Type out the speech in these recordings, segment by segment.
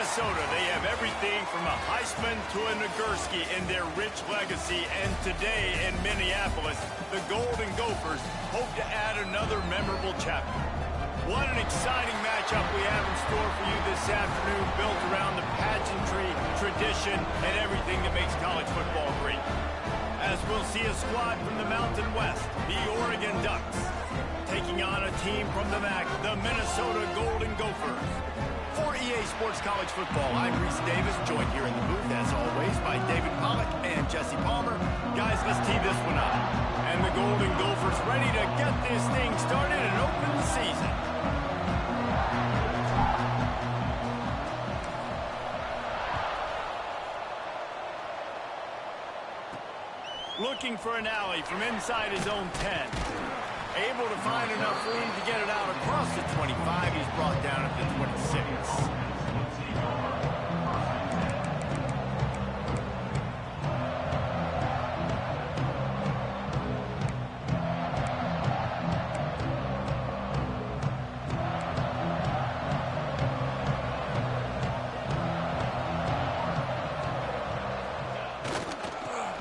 Minnesota, they have everything from a Heisman to a Nagurski in their rich legacy. And today in Minneapolis, the Golden Gophers hope to add another memorable chapter. What an exciting matchup we have in store for you this afternoon, built around the pageantry, tradition, and everything that makes college football great. As we'll see a squad from the Mountain West, the Oregon Ducks, taking on a team from the MAC, the Minnesota Golden Gophers. For EA Sports College Football, I'm Reese Davis, joined here in the booth, as always, by David Pollack and Jesse Palmer. Guys, let's tee this one up. And the Golden Gophers ready to get this thing started and open the season. Looking for an alley from inside his own 10. Able to find enough room to get it out across the 25. He's brought down at the 26.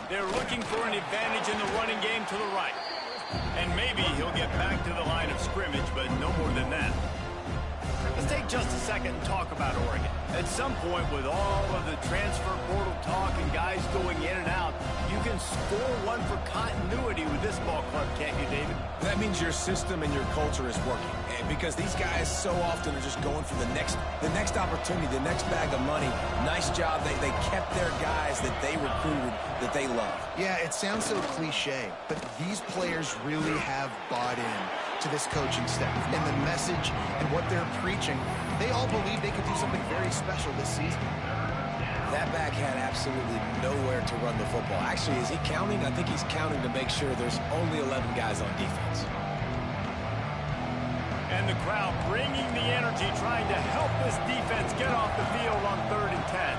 They're looking for an advantage in the running game to the right. And maybe he'll get back to the line of scrimmage, but no more than that. Let's take just a second and talk about Oregon. At some point, with all of the transfer portal talk and guys going in and out, you can score one for continuity with this ball club, can't you, David? That means your system and your culture is working. And because these guys so often are just going for the next opportunity, the next bag of money. Nice job. They kept their guys that they recruited, that they love. Yeah, it sounds so cliche, but these players really have bought in to this coaching staff and the message and what they're preaching. They all believe they could do something very special this season. That back had absolutely nowhere to run the football. Actually, is he counting? I think he's counting to make sure there's only 11 guys on defense. And the crowd bringing the energy, trying to help this defense get off the field on 3rd and 10.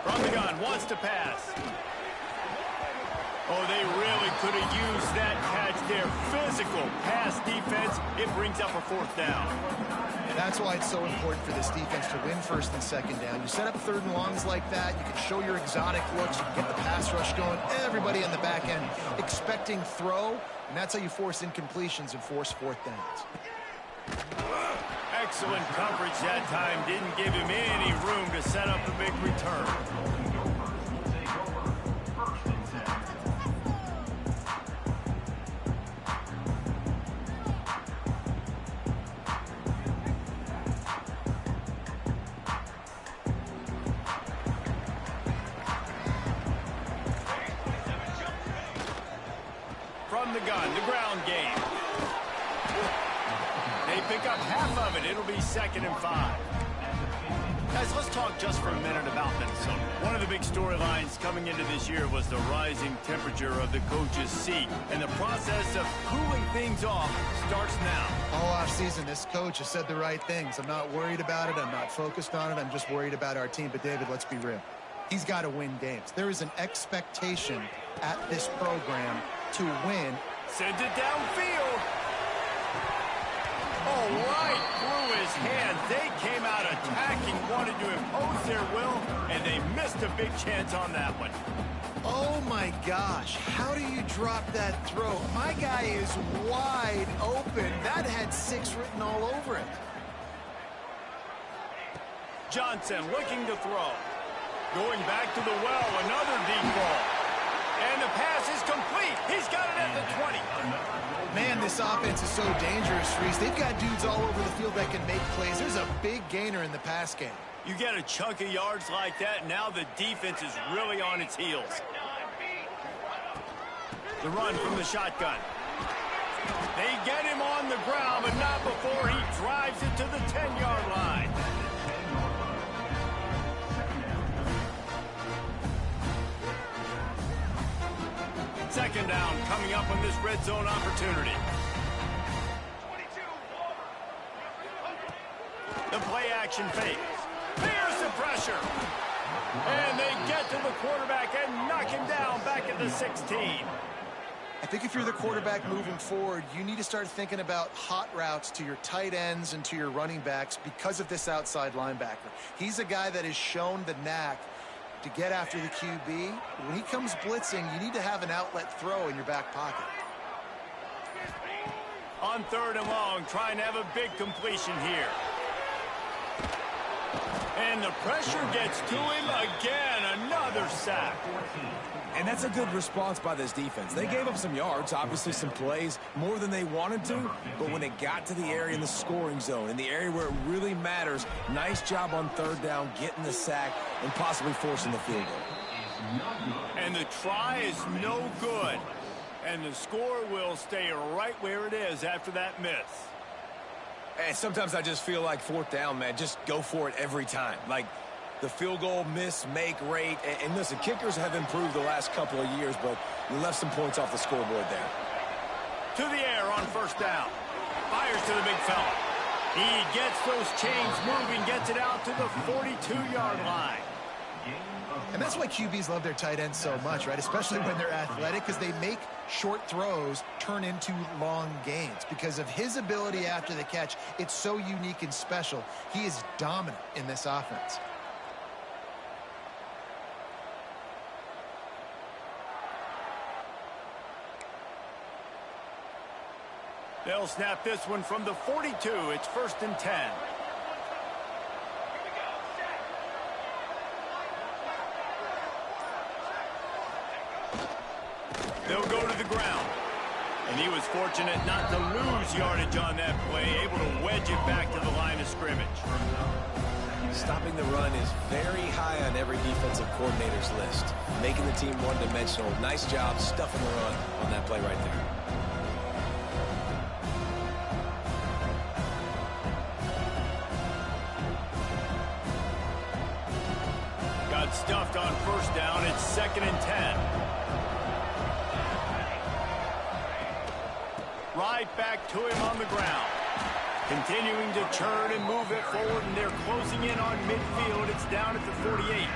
From the gun, wants to pass. Oh, they really could have used that catch there. Physical pass defense. It brings up a 4th down. That's why it's so important for this defense to win 1st and 2nd down. You set up 3rd and longs like that. You can show your exotic looks. You can get the pass rush going. Everybody in the back end expecting throw. And that's how you force incompletions and force 4th downs. Excellent coverage that time. Didn't give him any room to set up a big return. From the gun, the ground game. They pick up half of it. It'll be 2nd and 5. Guys, let's talk just for a minute about Minnesota. One of the big storylines coming into this year was the rising temperature of the coach's seat. And the process of cooling things off starts now. All offseason, this coach has said the right things. I'm not worried about it. I'm not focused on it. I'm just worried about our team. But, David, let's be real. He's got to win games. There is an expectation at this program to win. Sends it downfield. Oh, right through his hands. They came out attacking, wanted to impose their will, and they missed a big chance on that one. Oh, my gosh. How do you drop that throw? My guy is wide open. That had 6 written all over it. Johnson looking to throw. Going back to the well, another deep ball. And the pass is complete. He's got it at the 20. Man, this offense is so dangerous, Reese. They've got dudes all over the field that can make plays. There's a big gainer in the pass game. You get a chunk of yards like that, now the defense is really on its heels. The run from the shotgun. They get him on the ground, but not before he drives it to the 10-yard line. Second down coming up on this red zone opportunity. The play action fake. Here's the pressure. And they get to the quarterback and knock him down back at the 16. I think if you're the quarterback moving forward, you need to start thinking about hot routes to your tight ends and to your running backs because of this outside linebacker. He's a guy that has shown the knack to get after the QB. When he comes blitzing, you need to have an outlet throw in your back pocket. On 3rd and long, trying to have a big completion here. And the pressure gets to him again. Another sack. And that's a good response by this defense. They gave up some yards, obviously some plays, more than they wanted to, but when it got to the area in the scoring zone, in the area where it really matters, nice job on 3rd down, getting the sack, and possibly forcing the field goal. And the try is no good. And the score will stay right where it is after that miss. And sometimes I just feel like 4th down, man, just go for it every time. Like, the field goal miss-make rate. And listen, kickers have improved the last couple of years, but you left some points off the scoreboard there. To the air on 1st down. Fires to the big fella. He gets those chains moving, gets it out to the 42-yard line. And that's why QBs love their tight ends so much, right? Especially when they're athletic, because they make short throws turn into long gains. Because of his ability after the catch, it's so unique and special. He is dominant in this offense. They'll snap this one from the 42. It's 1st and 10. They'll go to the ground. And he was fortunate not to lose yardage on that play, able to wedge it back to the line of scrimmage. Stopping the run is very high on every defensive coordinator's list. Making the team one-dimensional. Nice job stuffing the run on that play right there. Got stuffed on 1st down. It's 2nd and 10. Right back to him on the ground. Continuing to churn and move it forward, and they're closing in on midfield. It's down at the 48.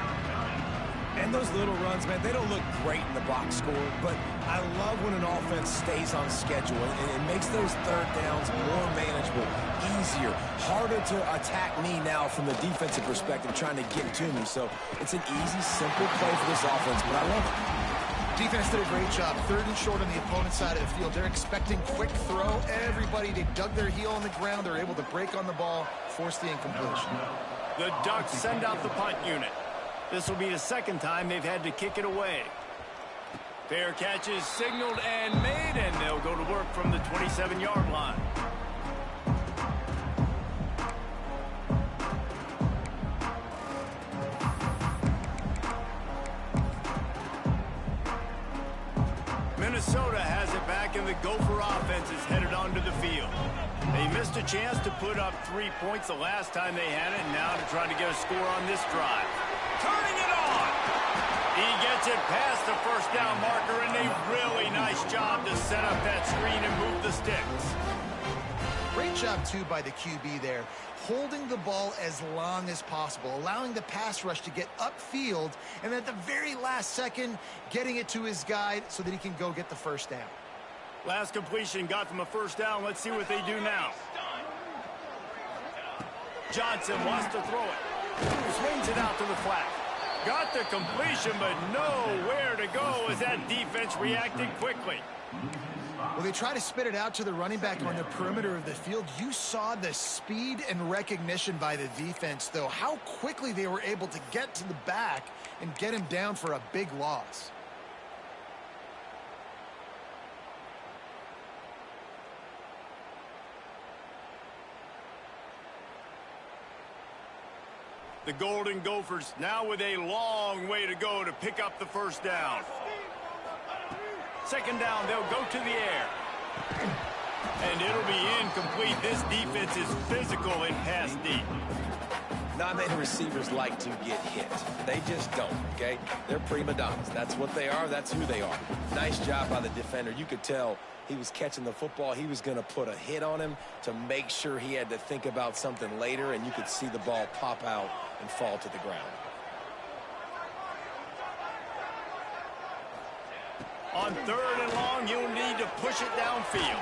And those little runs, man, they don't look great in the box score, but I love when an offense stays on schedule, and it makes those 3rd downs more manageable, easier, harder to attack me now from the defensive perspective trying to get to me. So it's an easy, simple play for this offense, but I love it. Defense did a great job. 3rd and short on the opponent's side of the field. They're expecting quick throw. Everybody, they dug their heel on the ground. They're able to break on the ball, force the incompletion. The Ducks send out the punt unit. This will be the 2nd time they've had to kick it away. Fair catch is signaled and made, and they'll go to work from the 27-yard line. Minnesota has it back, and the Gopher offense is headed onto the field. They missed a chance to put up 3 points the last time they had it, and now to try to get a score on this drive. Turning it on! He gets it past the 1st down marker, and a really nice job to set up that screen and move the sticks. Great job, too, by the QB there. Holding the ball as long as possible, allowing the pass rush to get upfield, and at the very last second, getting it to his guy so that he can go get the 1st down. Last completion got them a 1st down. Let's see what they do now. Johnson wants to throw it. Swings it out to the flat. Got the completion, but nowhere to go as that defense reacted quickly. Well, they try to spit it out to the running back on the perimeter of the field. You saw the speed and recognition by the defense, though. How quickly they were able to get to the back and get him down for a big loss. The Golden Gophers now with a long way to go to pick up the 1st down. 2nd down, they'll go to the air. And it'll be incomplete. This defense is physical and pass deep. Not many receivers like to get hit. They just don't, okay? They're prima donnas. That's what they are. That's who they are. Nice job by the defender. You could tell he was catching the football. He was going to put a hit on him to make sure he had to think about something later, and you could see the ball pop out and fall to the ground. On 3rd and long, you'll need to push it downfield.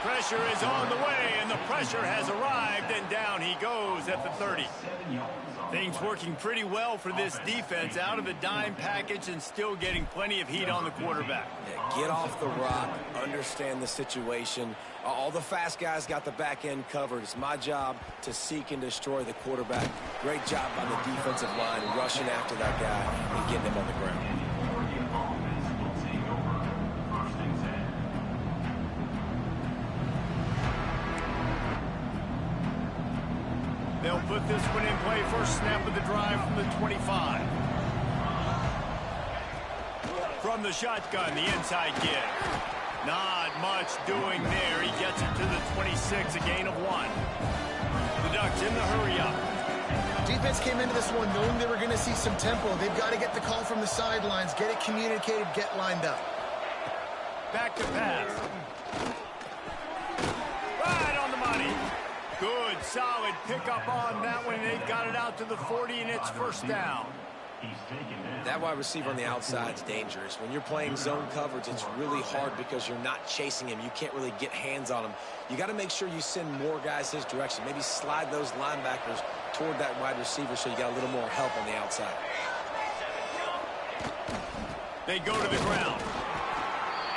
Pressure is on the way, and the pressure has arrived, and down he goes at the 30. Things working pretty well for this defense, out of the dime package and still getting plenty of heat on the quarterback. Yeah, get off the rock, understand the situation. All the fast guys got the back end covered. It's my job to seek and destroy the quarterback. Great job by the defensive line rushing after that guy and getting him on the ground. They'll put this one in play. First snap of the drive from the 25. From the shotgun, the inside give. Not much doing there. He gets it to the 26, a gain of 1. The Ducks in the hurry-up. Defense came into this one knowing they were going to see some tempo. They've got to get the call from the sidelines, get it communicated, get lined up. Back to pass. Right on the money. Good, solid pickup on that one. They've got it out to the 40, and it's first down. That wide receiver on the outside is dangerous. When you're playing zone coverage, it's really hard because you're not chasing him. You can't really get hands on him. You got to make sure you send more guys his direction. Maybe slide those linebackers toward that wide receiver so you got a little more help on the outside. They go to the ground.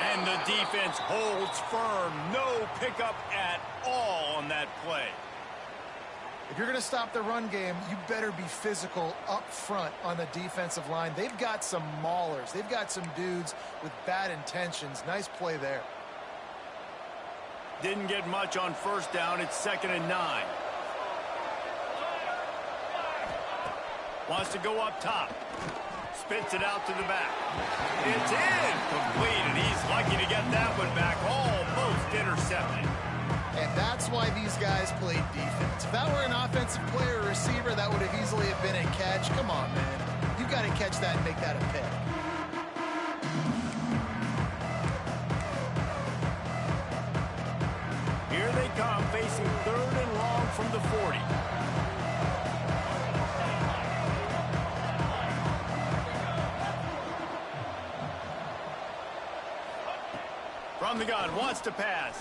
And the defense holds firm. No pickup at all on that play. If you're going to stop the run game, you better be physical up front on the defensive line. They've got some maulers. They've got some dudes with bad intentions. Nice play there. Didn't get much on first down. It's 2nd and 9. Wants to go up top. Spits it out to the back. It's incomplete, and he's lucky to get that one back. Almost intercepted. And that's why these guys played defense. If that were an offensive player or receiver, that would have easily have been a catch. Come on, man. You've got to catch that and make that a pick. Here they come, facing 3rd and long from the 40. From the gun, wants to pass.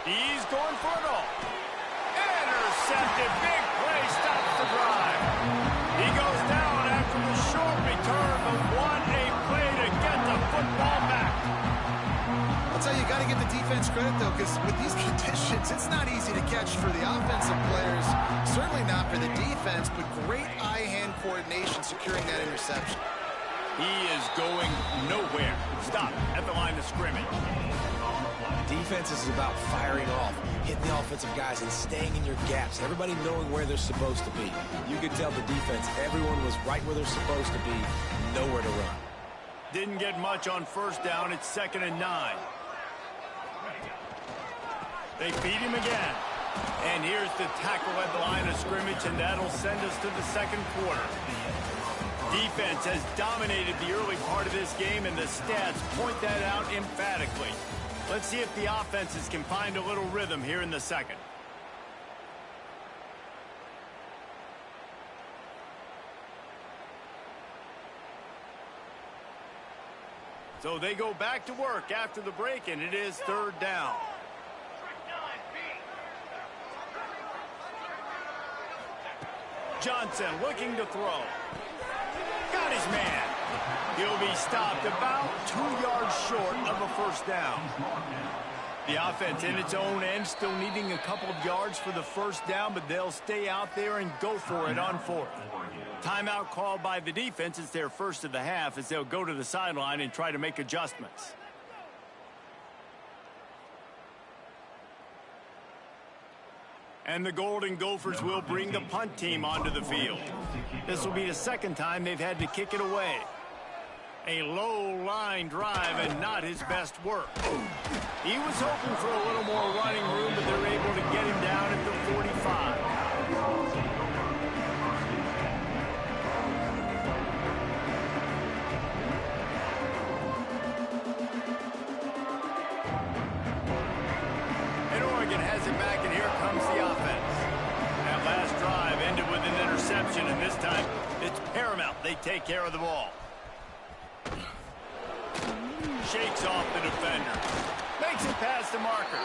He's going for it all. Intercepted. Big play. Stops the drive. He goes down after the short return, but what a play to get the football back. I'll tell you, you got to give the defense credit, though, because with these conditions, it's not easy to catch for the offensive players. Certainly not for the defense, but great eye-hand coordination securing that interception. He is going nowhere. Stop at the line of scrimmage. Defense is about firing off, hitting the offensive guys, and staying in your gaps. Everybody knowing where they're supposed to be. You could tell the defense, everyone was right where they're supposed to be, nowhere to run. Didn't get much on first down. It's 2nd and 9. They feed him again. And here's the tackle at the line of scrimmage, and that'll send us to the 2nd quarter. Defense has dominated the early part of this game, and the stats point that out emphatically. Let's see if the offenses can find a little rhythm here in the 2nd. So they go back to work after the break, and it is 3rd down. Johnson looking to throw. Got his man. He'll be stopped about 2 yards short of a first down. The offense in its own end still needing a couple of yards for the first down, but they'll stay out there and go for it on 4th. Timeout called by the defense. It's their first of the half as they'll go to the sideline and try to make adjustments. And the Golden Gophers will bring the punt team onto the field. This will be the 2nd time they've had to kick it away. A low-line drive and not his best work. He was hoping for a little more running room, but they're able to get him down at the 45. And Oregon has it back, and here comes the offense. That last drive ended with an interception, and this time it's paramount they take care of the ball. shakes off the defender. Makes it past the marker.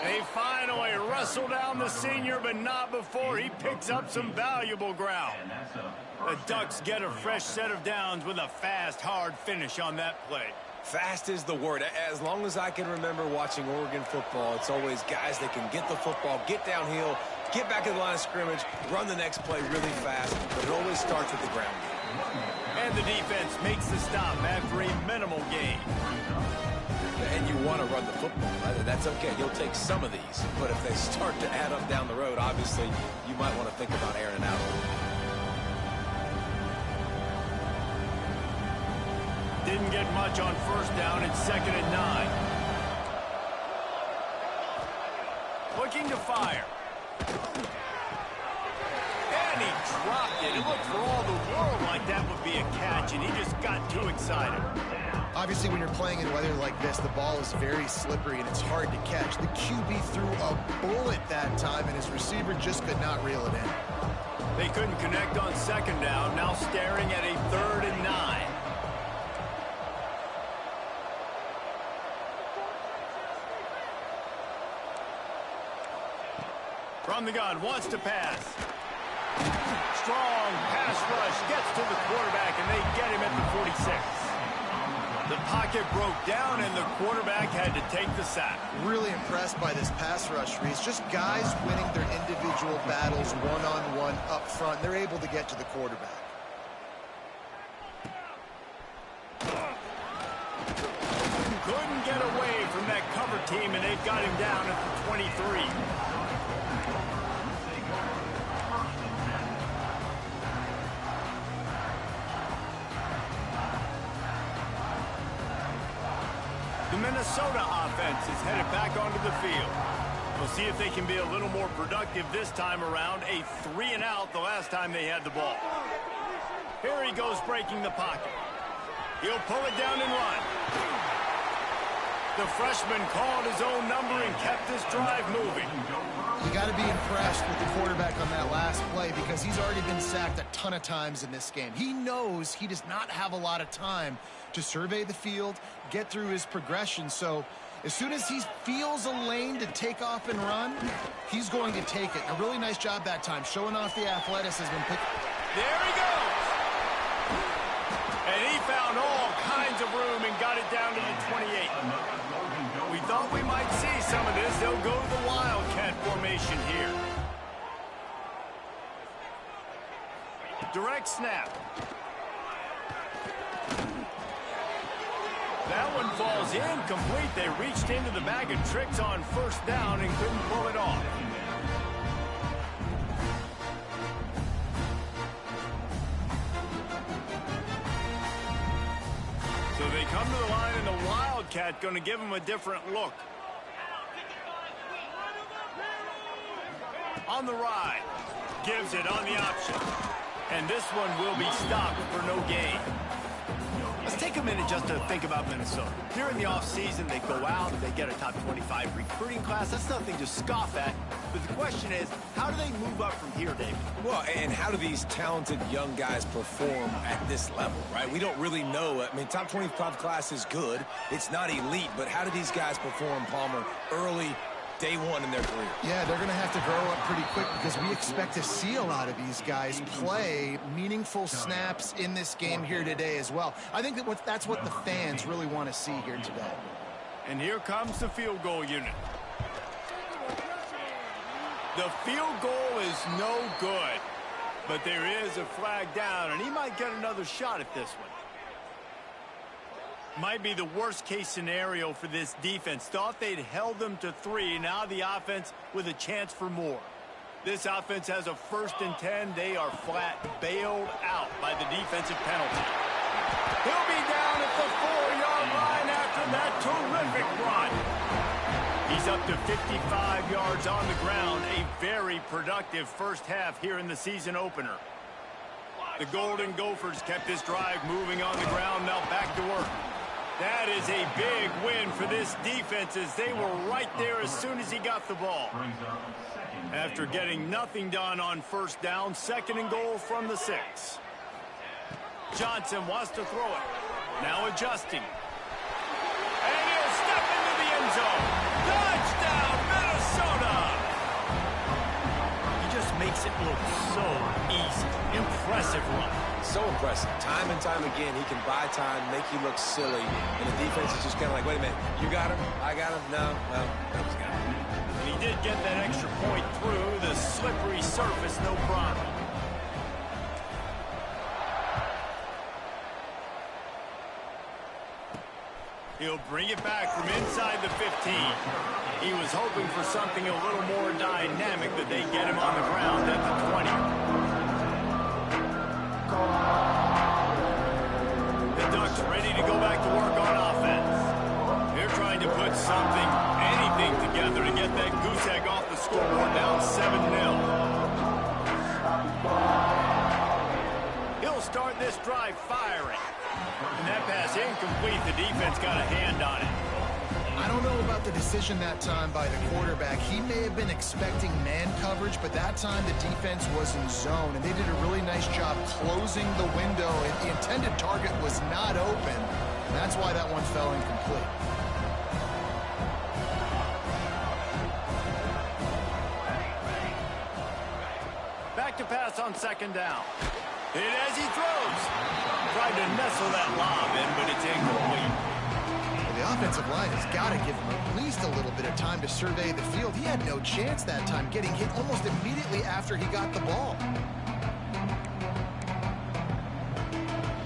They finally wrestle down the senior, but not before he picks up some valuable ground. The Ducks get a fresh set of downs with a fast, hard finish on that play. Fast is the word. As long as I can remember watching Oregon football, it's always guys that can get the football, get downhill, get back to the line of scrimmage, run the next play really fast, but it always starts with the ground game. And the defense makes the stop after a minimal gain. And you want to run the football, right? That's okay. You'll take some of these. But if they start to add up down the road, obviously, you might want to think about airing it out a little. Didn't get much on first down. It's 2nd and 9. Looking to fire. And he dropped it. It looked for all the world like that would be a catch, and he just got too excited. Obviously, when you're playing in weather like this, the ball is very slippery and it's hard to catch. The QB threw a bullet that time, and his receiver just could not reel it in. They couldn't connect on 2nd down. Now staring at a 3rd and 9. From the gun, wants to pass. Strong pass rush, gets to the quarterback, and they get him at the 46. The pocket broke down, and the quarterback had to take the sack. Really impressed by this pass rush, Reese. Just guys winning their individual battles one-on-one up front. They're able to get to the quarterback. Couldn't get away from that cover team, and they've got him down at the 23. The Minnesota offense is headed back onto the field. We'll see if they can be a little more productive this time around. A 3-and-out the last time they had the ball. Here he goes breaking the pocket. He'll pull it down and run. The freshman called his own number and kept this drive moving. You got to be impressed with the quarterback on that last play because he's already been sacked a ton of times in this game. He knows he does not have a lot of time to survey the field, get through his progression. So as soon as he feels a lane to take off and run, he's going to take it. A really nice job that time, showing off the athleticism. There he goes. And he found all kinds of room and got it down to the 28. We thought we might see some of this. They'll go to the Wildcat formation here. Direct snap. That one falls incomplete. They reached into the bag of tricks on first down and couldn't pull it off. So they come to the line, and the Wildcat going to give them a different look. On the ride. Gives it on the option. And this one will be stopped for no gain. Let's take a minute just to think about Minnesota. During the offseason, they go out and they get a top 25 recruiting class. That's nothing to scoff at. But the question is, how do they move up from here, David? Well, and how do these talented young guys perform at this level, right? We don't really know. I mean, top 25 class is good. It's not elite, but how do these guys perform, Palmer, early, day one in their career? Yeah, they're going to have to grow up pretty quick because we expect to see a lot of these guys play meaningful snaps in this game here today as well. I think that's what the fans really want to see here today. And here comes the field goal unit. The field goal is no good, but there is a flag down, and he might get another shot at this one. Might be the worst-case scenario for this defense. Thought they'd held them to 3. Now the offense with a chance for more. This offense has a 1st and 10. They are flat bailed out by the defensive penalty. He'll be down at the 4-yard line after that terrific run. He's up to 55 yards on the ground. A very productive first half here in the season opener. The Golden Gophers kept this drive moving on the ground. Now back to work. That is a big win for this defense as they were right there as soon as he got the ball. After getting nothing done on first down, 2nd and goal from the 6. Johnson wants to throw it. Now adjusting. his own. Touchdown, Minnesota! He just makes it look so easy. Impressive run. So impressive. Time and time again, he can buy time, make you look silly, and the defense is just kind of like, wait a minute, you got him? I got him? No, well, he's got him. And he did get that extra point through the slippery surface, no problem. He'll bring it back from inside the 15. He was hoping for something a little more dynamic, that they get him on the ground at the 20. The Ducks ready to go back to work on offense. They're trying to put something, anything together to get that goose egg off the scoreboard, down 7-0. He'll start this drive firing. And that pass incomplete. The defense got a hand on it. I don't know about the decision that time by the quarterback. He may have been expecting man coverage, but that time the defense was in zone, and they did a really nice job closing the window. And the intended target was not open. And that's why that one fell incomplete. Back to pass on second down. And as he throws, tried to nestle that lob in, but it's incomplete. Well, the offensive line has got to give him at least a little bit of time to survey the field. He had no chance that time, getting hit almost immediately after he got the ball.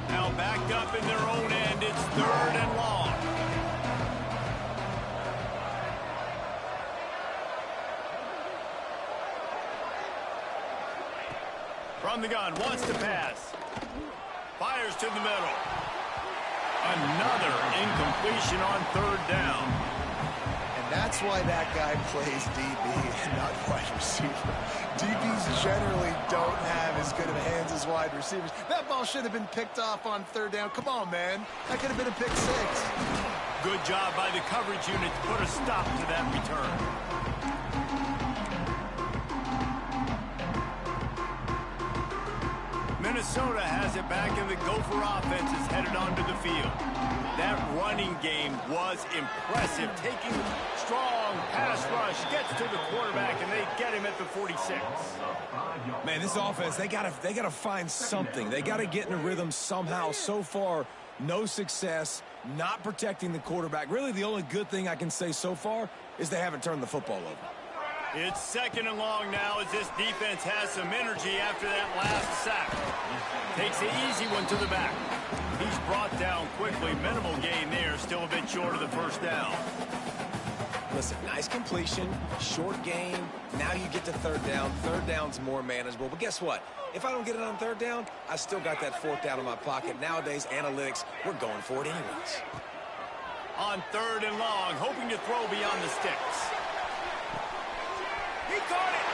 Now backed up in their own end, it's 3rd and long. From the gun, wants to pass. Fires to the middle. Another incompletion on 3rd down. And that's why that guy plays DB and not wide receiver. DBs generally don't have as good of hands as wide receivers. That ball should have been picked off on 3rd down. Come on, man. That could have been a pick 6. Good job by the coverage unit to put a stop to that return. Minnesota has it back, and the Gopher offense is headed onto the field. That running game was impressive. Taking strong pass rush, gets to the quarterback, and they get him at the 46. Man, this offense, they gotta find something. They gotta get in a rhythm somehow. So far, no success, not protecting the quarterback. Really, the only good thing I can say so far is they haven't turned the football over. It's 2nd and long now, as this defense has some energy after that last sack. Takes the easy one to the back. He's brought down quickly. Minimal gain there, still a bit short of the 1st down. Listen, nice completion, short gain. Now you get to 3rd down. 3rd down's more manageable. But guess what? If I don't get it on 3rd down, I still got that 4th down in my pocket. Nowadays, analytics, we're going for it anyways. On 3rd and long, hoping to throw beyond the sticks. He caught it.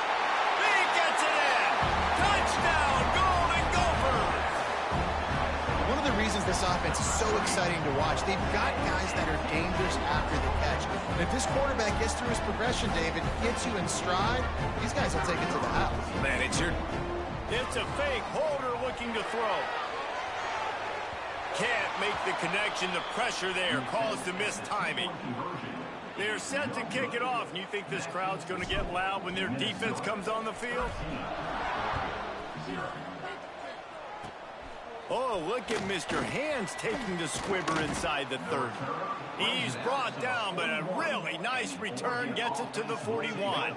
He gets it in. Touchdown, Golden Gophers. One of the reasons this offense is so exciting to watch, they've got guys that are dangerous after the catch. And if this quarterback gets through his progression, David, gets you in stride, these guys will take it to the house. Man, it's a fake. Holder looking to throw. Can't make the connection. The pressure there caused the missed timing. They're set to kick it off, and you think this crowd's going to get loud when their defense comes on the field? Oh, look at Mr. Hands taking the squibber inside the 30. He's brought down, but a really nice return gets it to the 41.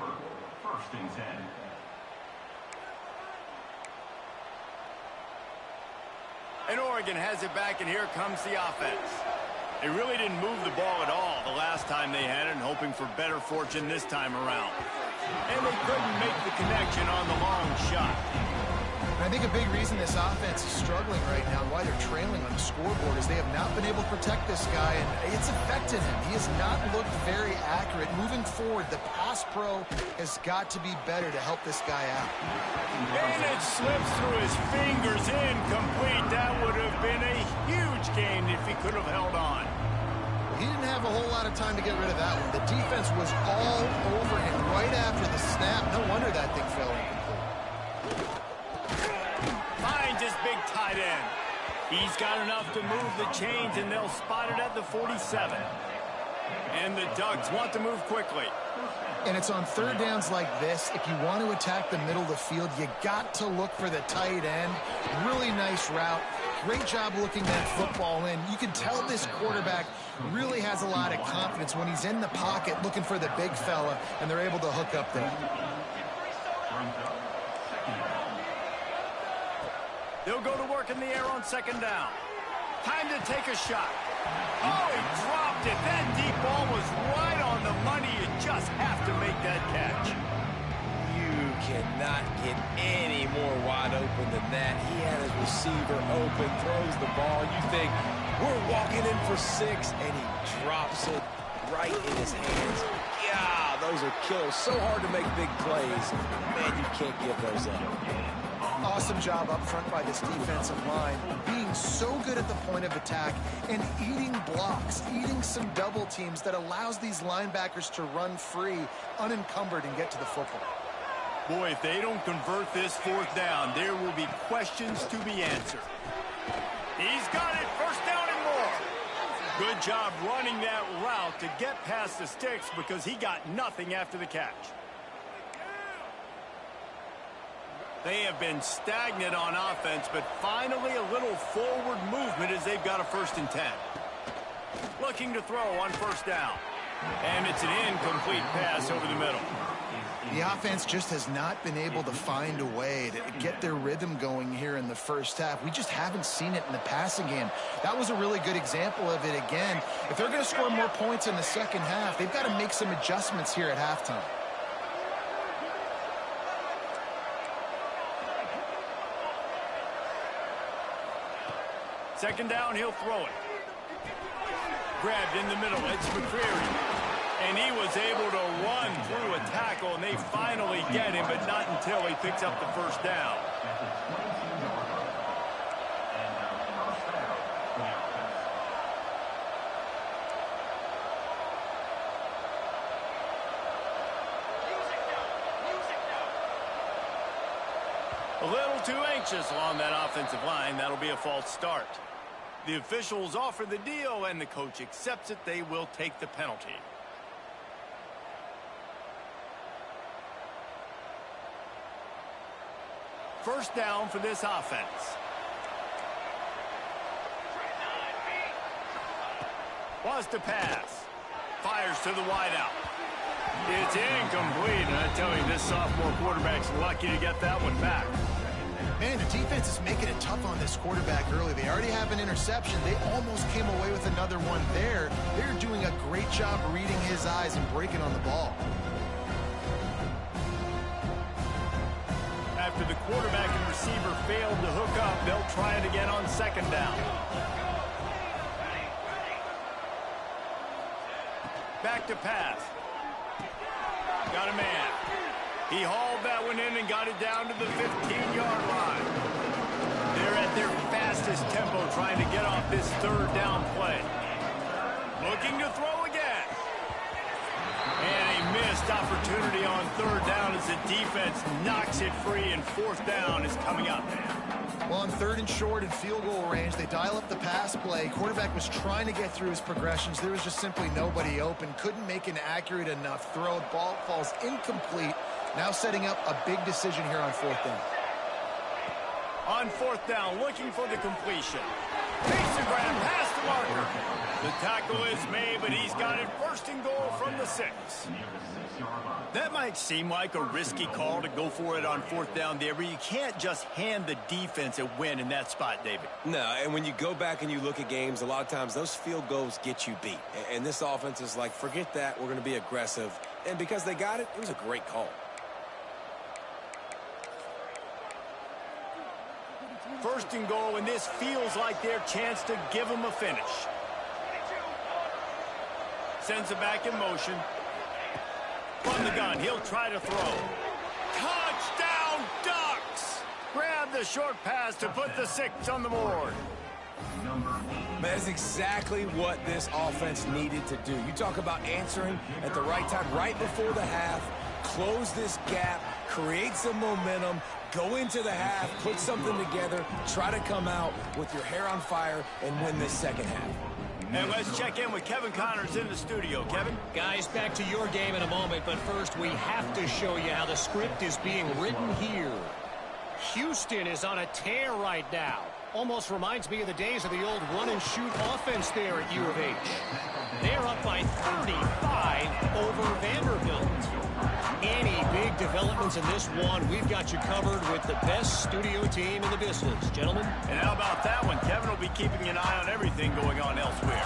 And Oregon has it back, and here comes the offense. They really didn't move the ball at all the last time they had it, and hoping for better fortune this time around. And they couldn't make the connection on the long shot. And I think a big reason this offense is struggling right now and why they're trailing on the scoreboard is they have not been able to protect this guy, and it's affected him. He has not looked very accurate. Moving forward, the pass pro has got to be better to help this guy out. And it slips through his fingers, incomplete. That would have been a huge gain if he could have held on. He didn't have a whole lot of time to get rid of that one. The defense was all over him right after the snap. No wonder that thing fell incomplete. Finds his big tight end. He's got enough to move the chains, and they'll spot it at the 47. And the Ducks want to move quickly. And it's on third downs like this. If you want to attack the middle of the field, you got to look for the tight end. Really nice route. Great job looking that football in. You can tell this quarterback really has a lot of confidence when he's in the pocket looking for the big fella, and they're able to hook up there. They'll go to work in the air on second down. Time to take a shot. Oh, he dropped it. That deep ball was right on the money. You just have to make that catch. You cannot get any more wide open than that. He had his receiver open, throws the ball. You think, we're walking in for 6, and he drops it right in his hands. Yeah, those are killers. So hard to make big plays. Man, you can't give those up. Awesome job up front by this defensive line, being so good at the point of attack and eating blocks, eating some double teams that allows these linebackers to run free, unencumbered, and get to the football. Boy, if they don't convert this fourth down, there will be questions to be answered. He's got it, first down and more. Good job running that route to get past the sticks because he got nothing after the catch. They have been stagnant on offense, but finally a little forward movement as they've got a 1st and 10. Looking to throw on first down. And it's an incomplete pass over the middle. The offense just has not been able to find a way to get their rhythm going here in the first half. We just haven't seen it in the passing game. That was a really good example of it again. If they're going to score more points in the second half, they've got to make some adjustments here at halftime. Second down, he'll throw it. Grabbed in the middle, it's McCreary. And he was able to run through a tackle, and they finally get him, but not until he picks up the first down. A little too anxious along that offensive line. That'll be a false start. The officials offer the deal, and the coach accepts it. They will take the penalty. First down for this offense. Wants to pass. Fires to the wideout. It's incomplete, and I tell you, this sophomore quarterback's lucky to get that one back. Man, the defense is making it tough on this quarterback early. They already have an interception. They almost came away with another one there. They're doing a great job reading his eyes and breaking on the ball. After the quarterback and receiver failed to hook up, they'll try it again on second down. Back to pass. Got a man. He hauled that one in and got it down to the 15-yard line. They're at their fastest tempo trying to get off this third down play. Looking to throw again. And a missed opportunity on third down as the defense knocks it free, and fourth down is coming up. Well, on third and short and field goal range, they dial up the pass play. Quarterback was trying to get through his progressions. There was just simply nobody open. Couldn't make an accurate enough throw. Ball falls incomplete. Now setting up a big decision here on fourth down. On fourth down, looking for the completion. Makes the grab past the marker. The tackle is made, but he's got it first and goal from the 6. That might seem like a risky call to go for it on fourth down there, but you can't just hand the defense a win in that spot, David. No, and when you go back and you look at games, a lot of times those field goals get you beat. And this offense is like, forget that, we're going to be aggressive. And because they got it, it was a great call. First and goal, and this feels like their chance to give them a finish. Sends it back in motion. From the gun, he'll try to throw. Touchdown, Ducks! Grab the short pass to put the 6 on the board. That's exactly what this offense needed to do. You talk about answering at the right time, right before the half, close this gap, create some momentum, go into the half, put something together, try to come out with your hair on fire and win this second half. And let's check in with Kevin Connors in the studio. Kevin? Guys, back to your game in a moment, but first we have to show you how the script is being written here. Houston is on a tear right now. Almost reminds me of the days of the old run-and-shoot offense there at U of H. They're up by 35 over Vanderbilt. Any big developments in this one, we've got you covered with the best studio team in the business. Gentlemen? And how about that one? Kevin will be keeping an eye on everything going on elsewhere.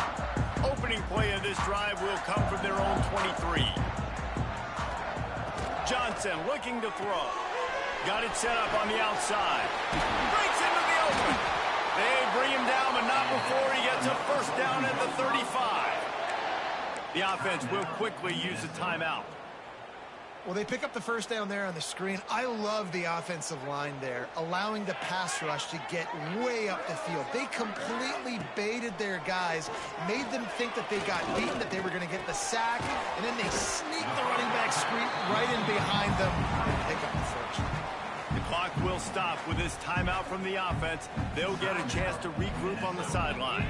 Opening play of this drive will come from their own 23. Johnson looking to throw. Got it set up on the outside. Breaks into the open. They bring him down, but not before he gets a first down at the 35. The offense will quickly use a timeout. Well, they pick up the first down there on the screen. I love the offensive line there, allowing the pass rush to get way up the field. They completely baited their guys, made them think that they got beaten, that they were going to get the sack, and then they sneak the running back screen right in behind them and pick up the first. The clock will stop with this timeout from the offense. They'll get a chance to regroup on the sideline.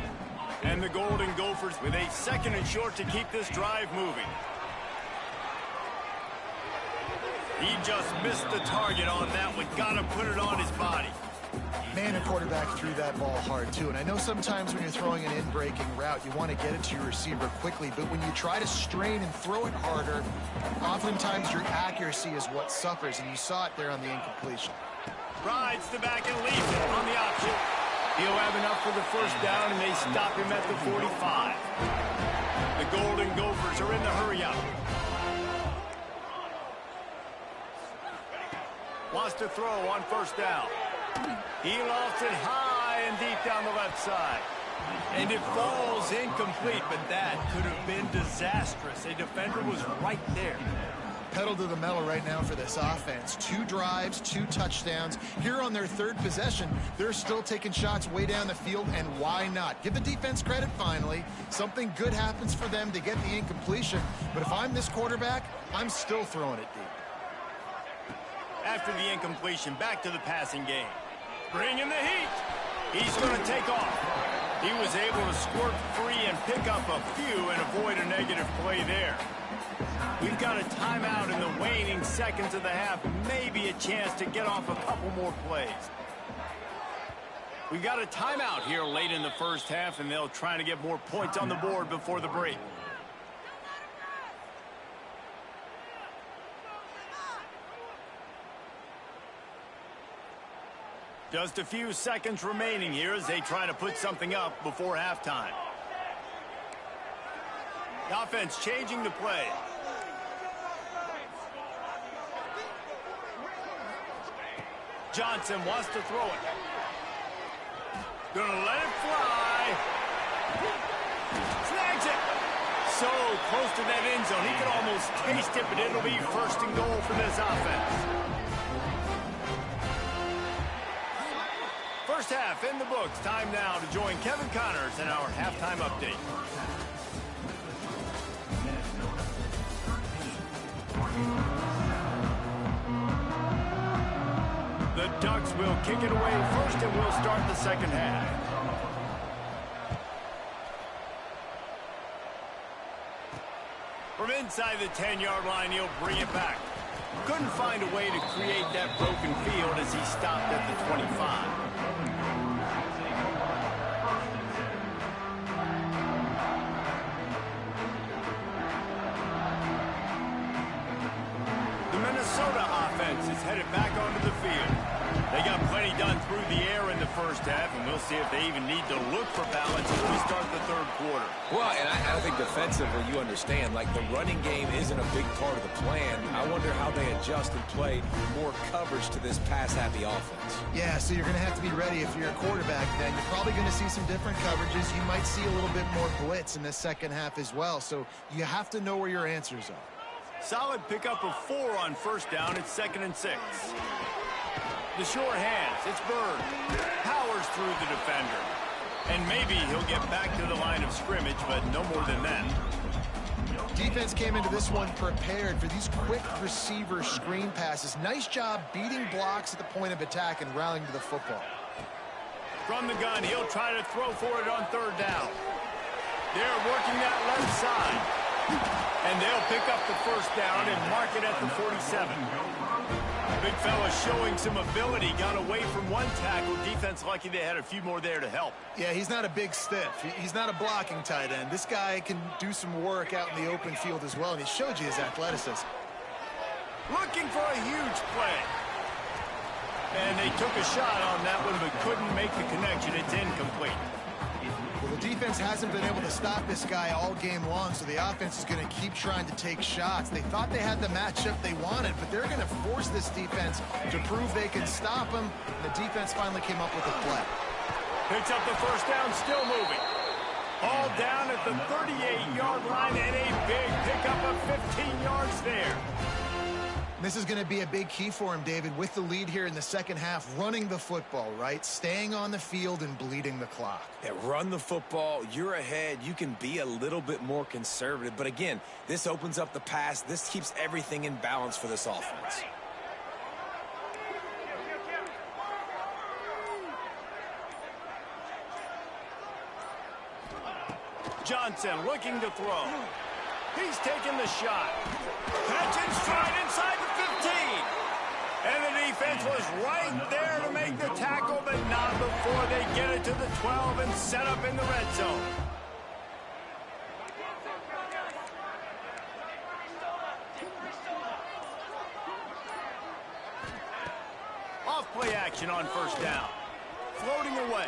And the Golden Gophers with a 2nd and short to keep this drive moving. He just missed the target on that one. Got to put it on his body. Man, the quarterback threw that ball hard, too. And I know sometimes when you're throwing an in-breaking route, you want to get it to your receiver quickly. But when you try to strain and throw it harder, oftentimes your accuracy is what suffers. And you saw it there on the incompletion. Rides the back and leaves it on the option. He'll have enough for the first down, and they stop him at the 45. The Golden Gophers are in the hurry-up. Wants to throw on first down. He lofts it high and deep down the left side. And it falls incomplete, but that could have been disastrous. A defender was right there. Pedal to the metal right now for this offense. 2 drives, 2 touchdowns. Here on their 3rd possession, they're still taking shots way down the field, and why not? Give the defense credit finally. Something good happens for them to get the incompletion. But if I'm this quarterback, I'm still throwing it deep. After the incompletion, back to the passing game. Bring in the heat. He's going to take off. He was able to squirt free and pick up a few and avoid a negative play there. We've got a timeout in the waning seconds of the half. Maybe a chance to get off a couple more plays. We've got a timeout here late in the first half, and they'll try to get more points on the board before the break. Just a few seconds remaining here as they try to put something up before halftime. The offense changing the play. Johnson wants to throw it. Gonna let it fly. Snags it. So close to that end zone. He could almost taste it, but it'll be 1st and goal for this offense. First half in the books. Time now to join Kevin Connors in our halftime update. The Ducks will kick it away first, and we'll start the second half. From inside the 10-yard line, he'll bring it back. Couldn't find a way to create that broken field as he stopped at the 25. Minnesota offense is headed back onto the field. They got plenty done through the air in the first half, and we'll see if they even need to look for balance as we start the 3rd quarter. Well, and I think defensively, you understand, like the running game isn't a big part of the plan. I wonder how they adjust and play more coverage to this pass-happy offense. Yeah, so you're going to have to be ready if you're a quarterback then. You're probably going to see some different coverages. You might see a little bit more blitz in the second half as well, so you have to know where your answers are. Solid pickup of 4 on first down. It's 2nd and 6. The short hands. It's Bird. Powers through the defender. And maybe he'll get back to the line of scrimmage, but no more than that. Defense came into this one prepared for these quick receiver screen passes. Nice job beating blocks at the point of attack and rallying to the football. From the gun, he'll try to throw for it on 3rd down. They're working that left side. And they'll pick up the first down and mark it at the 47. Big fella showing some ability. Got away from one tackle. Defense lucky they had a few more there to help. Yeah, he's not a big stiff. He's not a blocking tight end. This guy can do some work out in the open field as well, and he showed you his athleticism. Looking for a huge play. And they took a shot on that one, but couldn't make the connection. It's incomplete. Well, the defense hasn't been able to stop this guy all game long, so the offense is going to keep trying to take shots. They thought they had the matchup they wanted, but they're going to force this defense to prove they can stop him. And the defense finally came up with a play. Picks up the first down, still moving. All down at the 38-yard line, and a big pickup of 15 yards there. This is going to be a big key for him, David, with the lead here in the second half, running the football, right? Staying on the field and bleeding the clock. Yeah, run the football. You're ahead. You can be a little bit more conservative. But again, this opens up the pass. This keeps everything in balance for this offense. Johnson looking to throw. He's taking the shot. Catch in stride inside the 15. And the defense was right there to make the tackle, but not before they get it to the 12 and set up in the red zone. Off play action on first down. Floating away.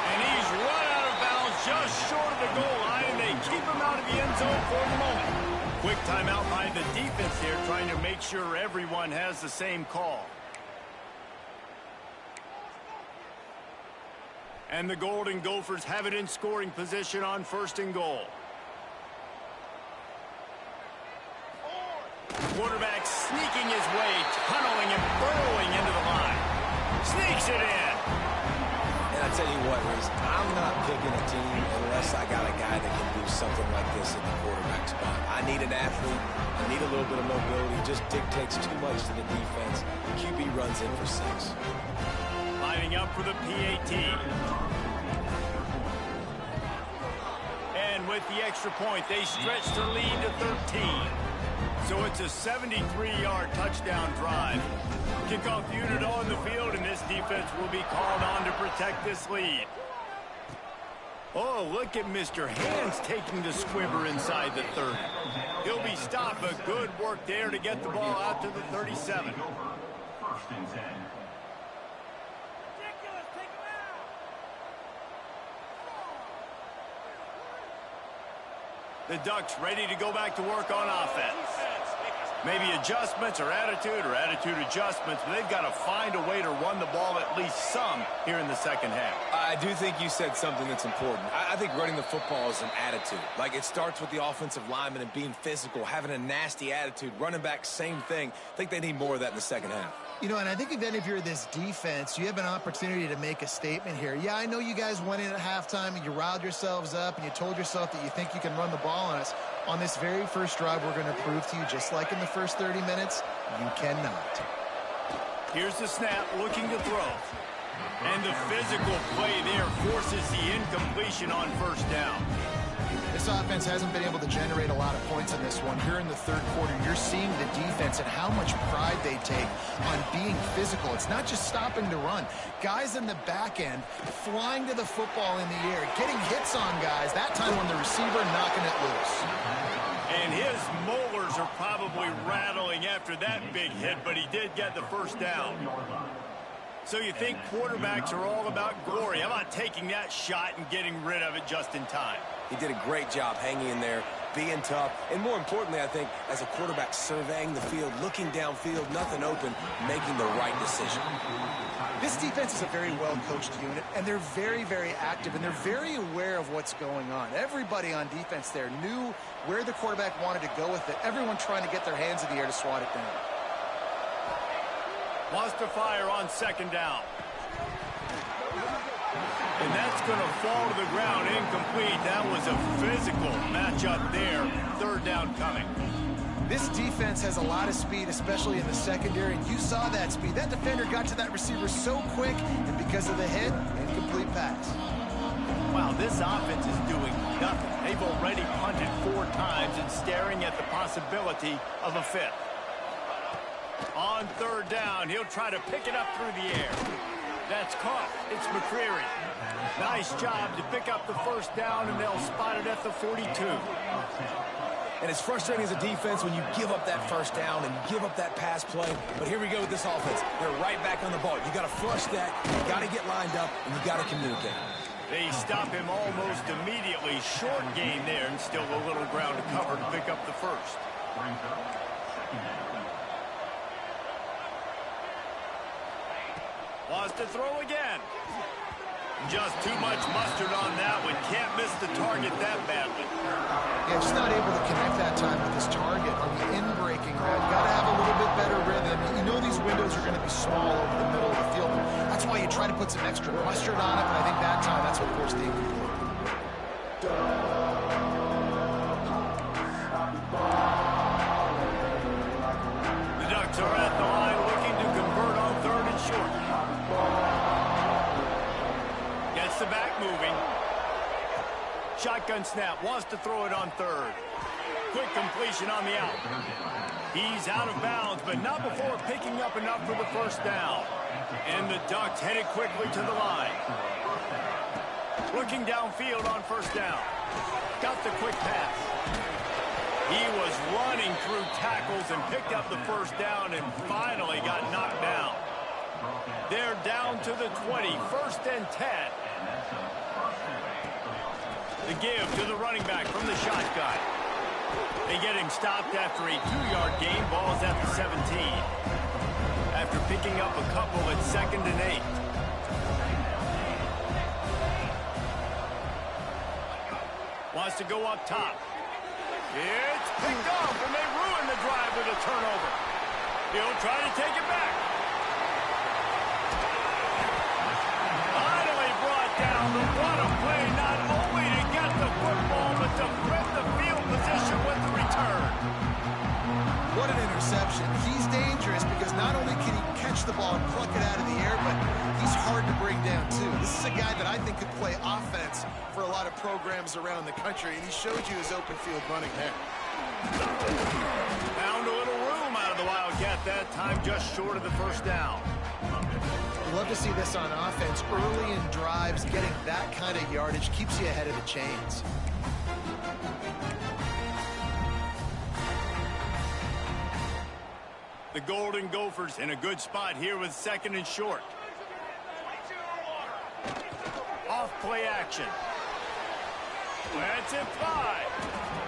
And he's run out of bounds just short of the goal line, and they keep him out of the end zone for the moment. Quick timeout by the defense here, trying to make sure everyone has the same call. And the Golden Gophers have it in scoring position on first and goal. Quarterback sneaking his way, tunneling and burrowing into the line. Sneaks it in. And I tell you what, Reese, I'm not picking a team unless I got a guy that can do something like this at the quarterback spot. I need an athlete. I need a little bit of mobility. Just dictates too much to the defense. QB runs in for 6. Lining up for the PAT. And with the extra point, they stretch their lead to 13. So it's a 73-yard touchdown drive. Kickoff unit on the field, and this defense will be called on to protect this lead. Oh, look at Mr. Hands taking the squibber inside the 30. He'll be stopped, but good work there to get the ball out to the 37. The Ducks ready to go back to work on offense. Maybe adjustments or attitude adjustments, but they've got to find a way to run the ball at least some here in the second half. I do think you said something that's important. I think running the football is an attitude. Like, it starts with the offensive lineman and being physical, having a nasty attitude. Running back, same thing. I think they need more of that in the second half. You know, and I think if you're this defense, you have an opportunity to make a statement here. Yeah, I know you guys went in at halftime and you riled yourselves up and you told yourself that you think you can run the ball on us. On this very first drive, we're going to prove to you, just like in the first 30 minutes, you cannot. Here's the snap, looking to throw. And the physical play there forces the incompletion on first down. This offense hasn't been able to generate a lot of points in this one. Here in the third quarter, you're seeing the defense and how much pride they take on being physical. It's not just stopping to run. Guys in the back end flying to the football in the air, getting hits on guys, that time on the receiver, knocking it loose. And his molars are probably rattling after that big hit, but he did get the first down. So you think quarterbacks are all about glory. How about taking that shot and getting rid of it just in time? He did a great job hanging in there, being tough, and more importantly, I think, as a quarterback, surveying the field, looking downfield, nothing open, making the right decision. This defense is a very well-coached unit, and they're very, very active, and they're very aware of what's going on. Everybody on defense there knew where the quarterback wanted to go with it. Everyone trying to get their hands in the air to swat it down. Lost to fire on second down. And that's going to fall to the ground incomplete. That was a physical matchup there. Third down coming. This defense has a lot of speed, especially in the secondary, and you saw that speed. That defender got to that receiver so quick, and because of the hit, incomplete pass. Wow, this offense is doing nothing. They've already punted 4 times and staring at the possibility of a 5th. On 3rd down, he'll try to pick it up through the air. That's caught. It's McCreary. Nice job to pick up the 1st down, and they'll spot it at the 42. And it's frustrating as a defense when you give up that 1st down and give up that pass play. But here we go with this offense. They're right back on the ball. You got to flush that. You got to get lined up, and you got to communicate. They stop him almost immediately. Short gain there, and still a little ground to cover to pick up the 1st. Wants to throw again. Just too much mustard on that one. Can't miss the target that badly. Yeah, just not able to connect that time with his target on the in-breaking route. You got to have a little bit better rhythm. You know these windows are going to be small over the middle of the field. That's why you try to put some extra mustard on it, but I think that time that's what forced the incomplete. The Ducks are at the line looking to convert on 3rd and short. Gets the back moving. Shotgun snap. Wants to throw it on 3rd. Quick completion on the out. He's out of bounds, but not before picking up enough for the 1st down. And the Ducks headed quickly to the line. Looking downfield on 1st down. Got the quick pass. He was running through tackles and picked up the 1st down and finally got knocked down. They're down to the 20, 1st and 10. The give to the running back from the shotgun. They get him stopped after a 2-yard gain. Ball's at the 17. After picking up a couple at 2nd and 8. Wants to go up top. It's picked off, and they ruin the drive with a turnover. He'll try to take it back. Finally brought down, but what a play, not only to get the football, but to flip the field position with the return. What an interception. He's dangerous because not only can he catch the ball and pluck it out of the air, but he's hard to bring down, too. This is a guy that I think could play offense for a lot of programs around the country, and he showed you his open field running there. Found a little room out of the Wildcat that time, just short of the 1st down. Love to see this on offense. Early in drives, getting that kind of yardage keeps you ahead of the chains. The Golden Gophers in a good spot here with 2nd and short. Off play action. That's it 5.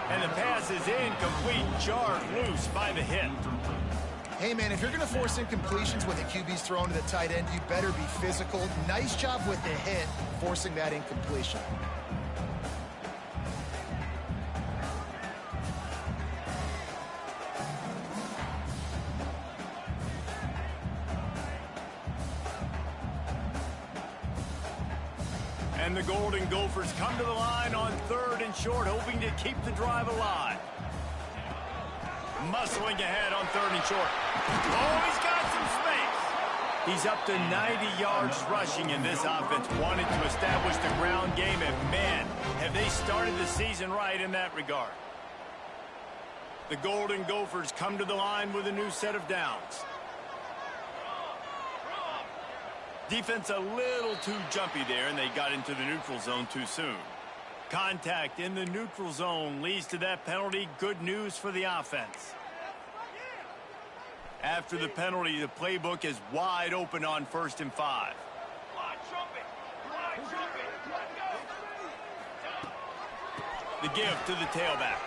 And the pass is incomplete, jarred loose by the hit. Hey, man, if you're going to force incompletions when the QB's thrown to the tight end, you better be physical. Nice job with the hit, forcing that incompletion. And the Golden Gophers come to the line on 3rd and short, hoping to keep the drive alive. Muscling ahead on 3rd and short. Oh, he's got some space. He's up to 90 yards rushing in this offense. Wanted to establish the ground game, and man, have they started the season right in that regard. The Golden Gophers come to the line with a new set of downs. Defense a little too jumpy there, and they got into the neutral zone too soon. Contact in the neutral zone leads to that penalty. Good news for the offense. After the penalty, the playbook is wide open on 1st and 5. The give to the tailback.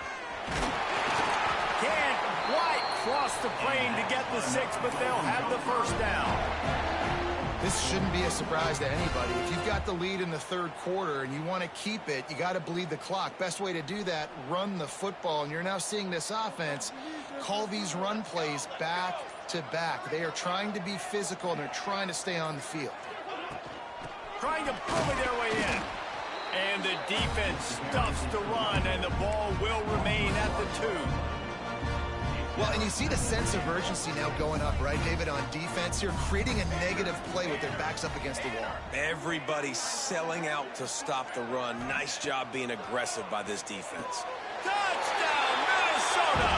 Can't quite cross the plane to get the 6, but they'll have the 1st down. This shouldn't be a surprise to anybody. If you've got the lead in the 3rd quarter and you want to keep it, you got to bleed the clock. Best way to do that, run the football. And you're now seeing this offense call these run plays back to back. They are trying to be physical, and they're trying to stay on the field. Trying to bully their way in. And the defense stuffs the run, and the ball will remain at the 2. Well, and you see the sense of urgency now going up, right, David, on defense. You're creating a negative play with their backs up against the wall. Everybody's selling out to stop the run. Nice job being aggressive by this defense. Touchdown, Minnesota!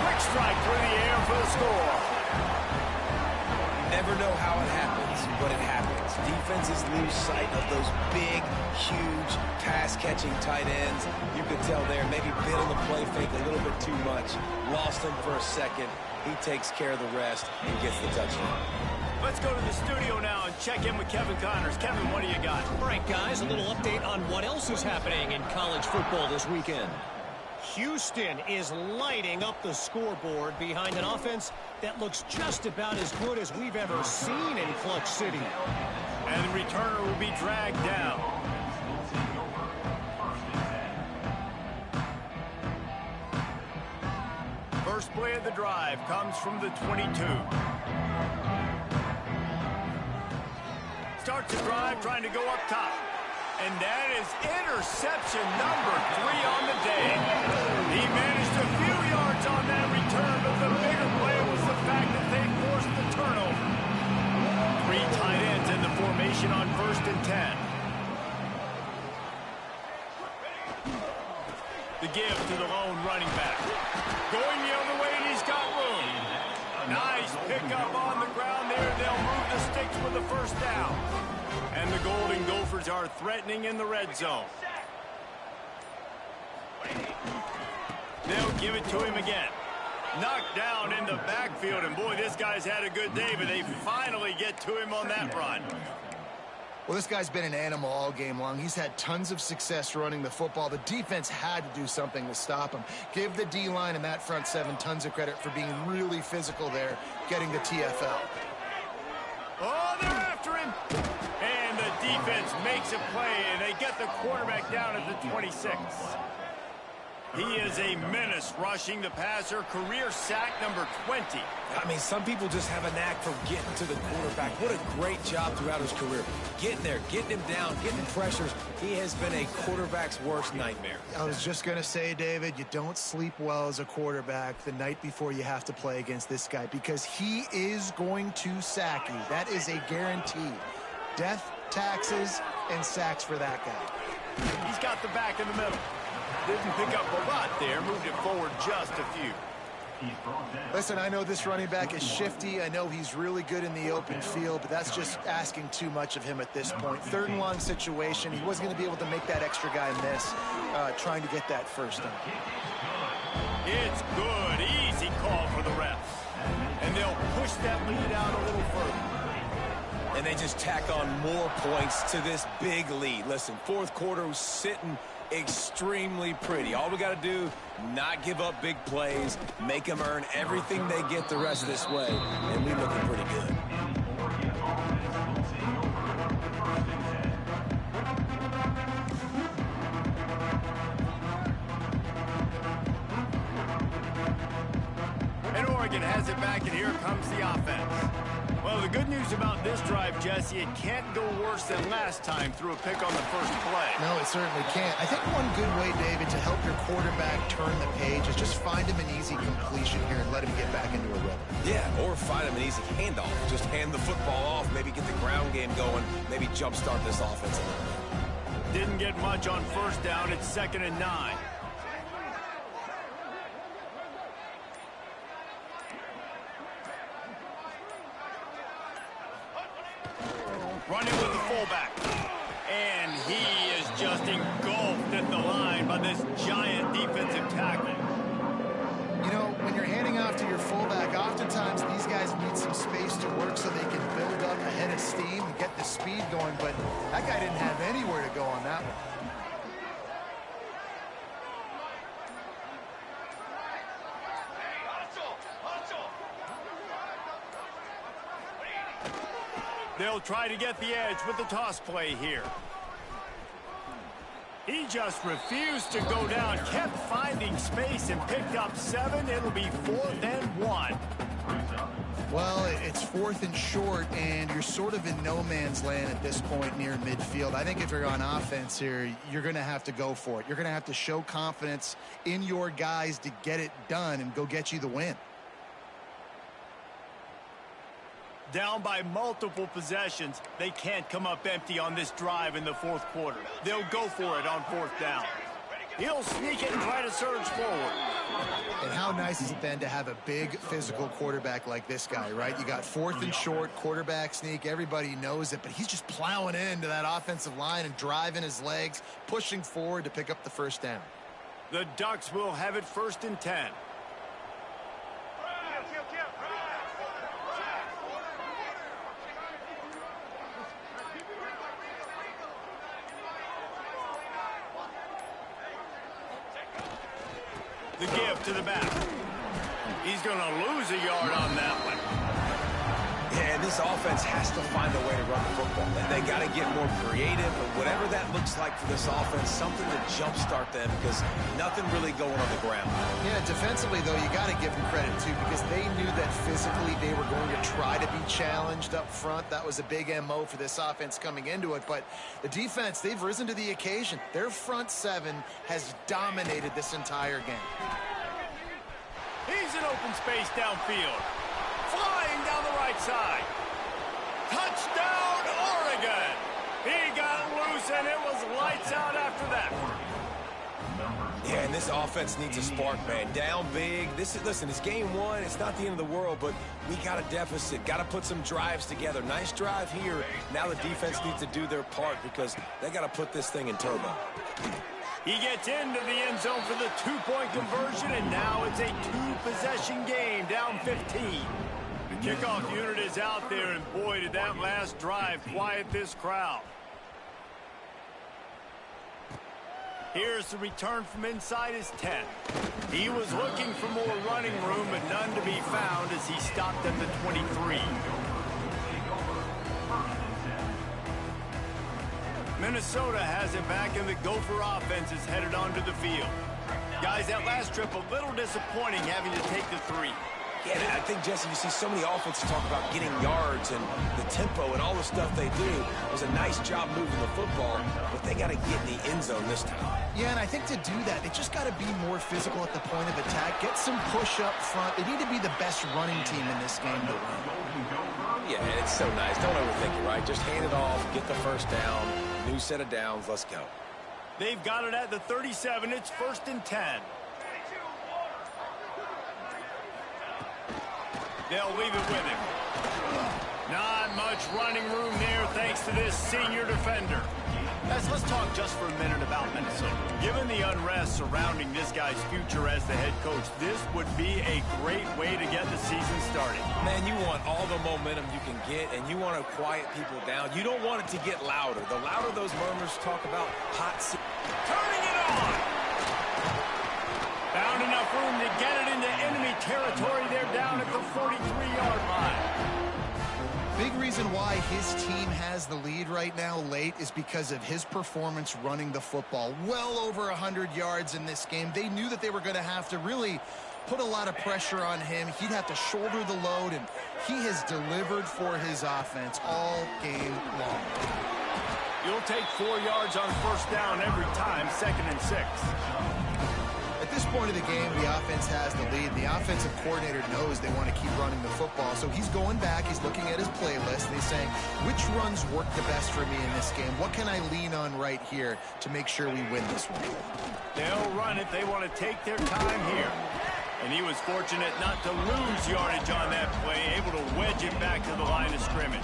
Quick strike through the air for the score. Never know how it happens, but it happens. Defenses lose sight of those big, huge, pass-catching tight ends. You could tell there, maybe bit on the play fake a little bit too much. Lost him for a second. He takes care of the rest and gets the touchdown. Let's go to the studio now and check in with Kevin Connors. Kevin, what do you got? All right, guys, a little update on what else is happening in college football this weekend. Houston is lighting up the scoreboard behind an offense that looks just about as good as we've ever seen in Clutch City. And the returner will be dragged down. First play of the drive comes from the 22. Starts the drive trying to go up top. And that is interception number 3 on the day. He managed a few yards on that return, but the bigger play was the fact that they forced the turnover. 3 tight ends in the formation on 1st and 10. The give to the lone running back. Going the other way, and he's got room. Nice pickup on the ground there. They'll move the sticks for the first down. And the Golden Gophers are threatening in the red zone. They'll give it to him again. Knocked down in the backfield, and boy, this guy's had a good day, but they finally get to him on that run. Well, this guy's been an animal all game long. He's had tons of success running the football. The defense had to do something to stop him. Give the D-line and that front 7 tons of credit for being really physical there, getting the TFL. Oh, they're after him. And the defense makes a play, and they get the quarterback down at the 26. He is a menace rushing the passer. Career sack number 20. I mean, some people just have a knack for getting to the quarterback. What a great job throughout his career. Getting there, getting him down, getting pressures. He has been a quarterback's worst nightmare. I was just going to say, David, you don't sleep well as a quarterback the night before you have to play against this guy because he is going to sack you. That is a guarantee. Death, taxes, and sacks for that guy. He's got the back in the middle. Didn't pick up a lot there. Moved it forward just a few. Listen, I know this running back is shifty. I know he's really good in the open field, but that's just asking too much of him at this point. 3rd and long situation. He wasn't going to be able to make that extra guy miss trying to get that first down. It's good. Easy call for the refs. And they'll push that lead out a little further. And they just tack on more points to this big lead. Listen, 4th quarter was sitting extremely pretty. All we got to do, not give up big plays, make them earn everything they get the rest of this way, and we're looking pretty good. And Oregon has it back, and here comes the offense. Well, the good news about this drive, Jesse, it can't go worse than last time through a pick on the first play. No, it certainly can't. I think one good way, David, to help your quarterback turn the page is just find him an easy completion here and let him get back into a rhythm. Yeah, or find him an easy handoff. Just hand the football off, maybe get the ground game going, maybe jumpstart this offense a little bit. Didn't get much on first down. It's 2nd and 9. Running with the fullback. And he is just engulfed at the line by this giant defensive tackle. You know, when you're handing off to your fullback, oftentimes these guys need some space to work so they can build up a head of steam and get the speed going, but that guy didn't have anywhere to go on that one. They'll try to get the edge with the toss play here. He just refused to go down, kept finding space and picked up 7. It'll be 4th and 1. Well, it's 4th and short, and you're sort of in no man's land at this point near midfield. I think if you're on offense here, you're going to have to go for it. You're going to have to show confidence in your guys to get it done and go get you the win. Down by multiple possessions, they can't come up empty on this drive in the fourth quarter. They'll go for it on fourth down. He'll sneak it and try to surge forward. And how nice is it then to have a big physical quarterback like this guy, right? You got fourth and short, quarterback sneak. Everybody knows it, but he's just plowing into that offensive line and driving his legs, pushing forward to pick up the first down. The Ducks will have it 1st and 10. The give to the back. He's going to lose a yard on that one. Yeah, and this offense has to find a way to run the football. They got to get more creative, but whatever that looks like for this offense, something to jumpstart them because nothing really going on the ground. Yeah, defensively, though, you got to give them credit, too, because they knew that physically they were going to try to be challenged up front. That was a big MO for this offense coming into it, but the defense, they've risen to the occasion. Their front seven has dominated this entire game. He's in open space downfield. Flying down the right side. Touchdown, Oregon. He got loose, and it was lights out after that. Yeah, and this offense needs a spark, man. Down big. Listen, it's game one. It's not the end of the world, but we got a deficit. Got to put some drives together. Nice drive here. Now the defense needs to do their part because they got to put this thing in turbo. He gets into the end zone for the two-point conversion, and now it's a two-possession game, down 15. The kickoff unit is out there, and boy, did that last drive quiet this crowd. Here's the return from inside his 10. He was looking for more running room, but none to be found as he stopped at the 23. Minnesota has it back, and the Gopher offense is headed onto the field. Guys, that last trip a little disappointing having to take the 3. Yeah, I think, Jesse, you see so many offenses talk about getting yards and the tempo and all the stuff they do. It was a nice job moving the football, but they got to get in the end zone this time. Yeah, and I think to do that, they just got to be more physical at the point of attack, get some push up front. They need to be the best running team in this game to win. Yeah, and it's so nice. Don't overthink it, right? Just hand it off, get the first down, new set of downs, let's go. They've got it at the 37. It's 1st and 10. They'll leave it with him. Not much running room there thanks to this senior defender. Guys, let's talk just for a minute about Minnesota. Given the unrest surrounding this guy's future as the head coach, this would be a great way to get the season started. Man, you want all the momentum you can get, and you want to quiet people down. You don't want it to get louder. The louder those murmurs talk about hot seat. Turning it on! Found enough room to get it into enemy territory. They're down at the 43-yard line. Big reason why his team has the lead right now late is because of his performance running the football. Well over 100 yards in this game. They knew that they were going to have to really put a lot of pressure on him. He'd have to shoulder the load, and he has delivered for his offense all game long. You'll take 4 yards on first down every time, 2nd and 6. At this point of the game, the offense has the lead. The offensive coordinator knows they want to keep running the football. So he's going back, he's looking at his playlist, and he's saying, which runs work the best for me in this game? What can I lean on right here to make sure we win this one? They'll run it. They want to take their time here. And he was fortunate not to lose yardage on that play, able to wedge it back to the line of scrimmage.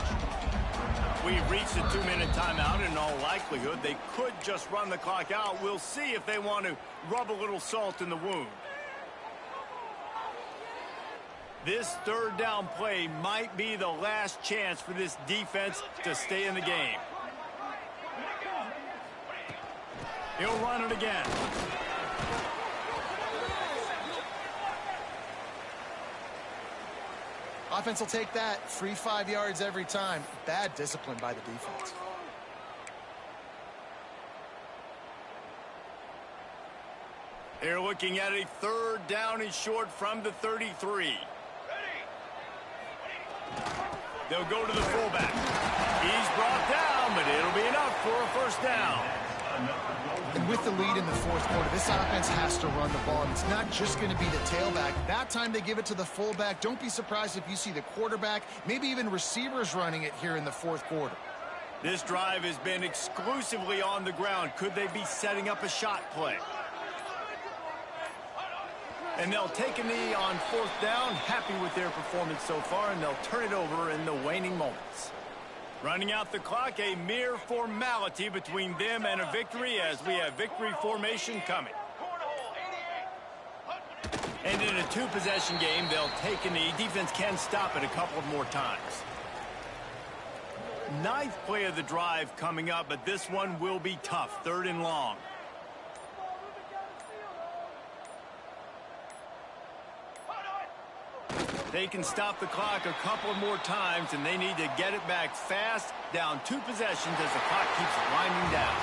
We've reached a 2-minute timeout. In all likelihood, they could just run the clock out. We'll see if they want to rub a little salt in the wound. This third down play might be the last chance for this defense to stay in the game. He'll run it again. Offense will take that. Free 5 yards every time. Bad discipline by the defense. They're looking at a third down and short from the 33. They'll go to the fullback. He's brought down, but it'll be enough for a first down. And with the lead in the fourth quarter, this offense has to run the ball. And it's not just going to be the tailback. That time they give it to the fullback. Don't be surprised if you see the quarterback, maybe even receivers running it here in the fourth quarter. This drive has been exclusively on the ground. Could they be setting up a shot play? And they'll take a knee on fourth down. Happy with their performance so far, and they'll turn it over in the waning moments. Running out the clock, a mere formality between them and a victory as we have victory formation coming. And in a two-possession game, they'll take a knee. Defense can stop it a couple of more times. Ninth play of the drive coming up, but this one will be tough. Third and long. They can stop the clock a couple more times, and they need to get it back fast. Down two possessions as the clock keeps winding down.